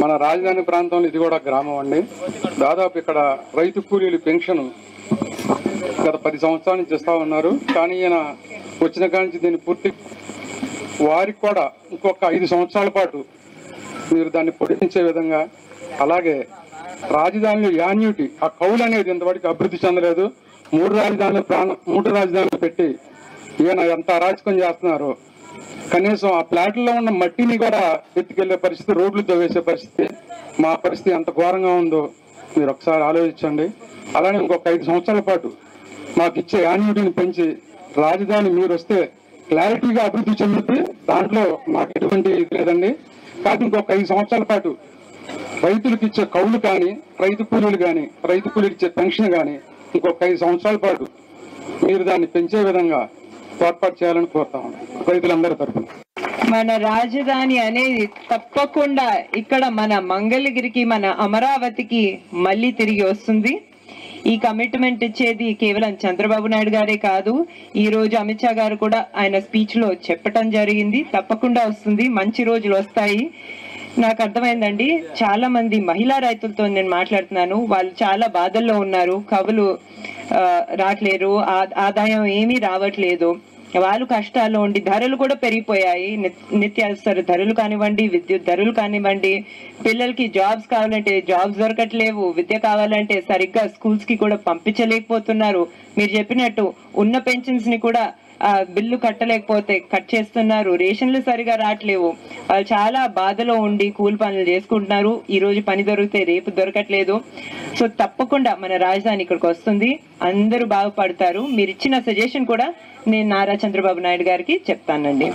మన రాజధాని ప్రాంతంలో ఇది కూడా గ్రామం అండి. దాదాపు ఇక్కడ రైతు కూలీలు పెన్షన్ గత 10 సంవత్సరాల నుంచి ఇస్తా ఉన్నారు. కానీ ఈయన వచ్చిన కాడి నుంచి దీన్ని పూర్తి వారికి కూడా ఇంకొక 5 సంవత్సరాల పాటు మీరు దాన్ని పొడిగించే విధంగా, అలాగే రాజధానిలో యాన్యుటీ ఆ కౌలు అనేది ఇంతవరకు అభివృద్ధి చెందలేదు. 3 రాజధానులు పెట్టి ఈయన ఎంత అరాచకం చేస్తున్నారు. కనీసం ఆ ప్లాట్లలో ఉన్న మట్టిని కూడా ఎత్తుకెళ్లే పరిస్థితి, రోడ్లు తవ్వేసే పరిస్థితి, మా పరిస్థితి ఎంత ఘోరంగా ఉందో మీరు ఒకసారి ఆలోచించండి. అలానే ఇంకొక 5 సంవత్సరాల పాటు మాకు ఇచ్చే యాన్యుటీని పెంచి రాజధాని మీరు వస్తే క్లారిటీగా అభివృద్ధి చెందుతుంది. దాంట్లో మాకు ఎటువంటి లేదండి. కాదు ఇంకొక 5 సంవత్సరాల పాటు రైతులకు ఇచ్చే కౌలు కానీ, రైతు కూలీలు ఇచ్చే పెన్షన్ కానీ ఇంకొక 5 సంవత్సరాల పాటు మీరు దాన్ని పెంచే విధంగా తోడ్పాటు చేయాలని కోరుతామండి రైతులందరి తరఫున. మన రాజధాని అనేది తప్పకుండా ఇక్కడ మన మంగళగిరికి, మన అమరావతికి మళ్ళీ తిరిగి వస్తుంది. ఈ కమిట్మెంట్ ఇచ్చేది కేవలం చంద్రబాబు నాయుడు గారే కాదు, ఈ రోజు అమిత్ షా గారు కూడా ఆయన స్పీచ్ లో చెప్పటం జరిగింది. తప్పకుండా వస్తుంది, మంచి రోజులు వస్తాయి. నాకు అర్థమైందండి, చాలా మంది మహిళా రైతులతో నేను మాట్లాడుతున్నాను. వాళ్ళు చాలా బాధల్లో ఉన్నారు. కవులు రావట్లేరు, ఆదాయం ఏమీ రావట్లేదు. వాళ్ళు కష్టాల్లో ఉండి, ధరలు కూడా పెరిగిపోయాయి. నిత్యావసర ధరలు కానివ్వండి, విద్యుత్ ధరలు కానివ్వండి, పిల్లలకి జాబ్స్ కావాలంటే జాబ్స్ దొరకట్లేవు, విద్య కావాలంటే సరిగ్గా స్కూల్స్ కి కూడా పంపించలేకపోతున్నారు. మీరు చెప్పినట్టు ఉన్న పెన్షన్స్ ని కూడా బిల్లు కట్టలేకపోతే కట్ చేస్తున్నారు. రేషన్లు సరిగా రావట్లేవు. వాళ్ళు చాలా బాధలో ఉండి కూలి పనులు చేసుకుంటున్నారు. ఈ రోజు పని దొరికితే రేపు దొరకట్లేదు. సో తప్పకుండా మన రాజధాని ఇక్కడికి వస్తుంది, అందరూ బాగుపడతారు. మీరు ఇచ్చిన సజెషన్ కూడా నేను నారా చంద్రబాబు నాయుడు గారికి చెప్తానండి.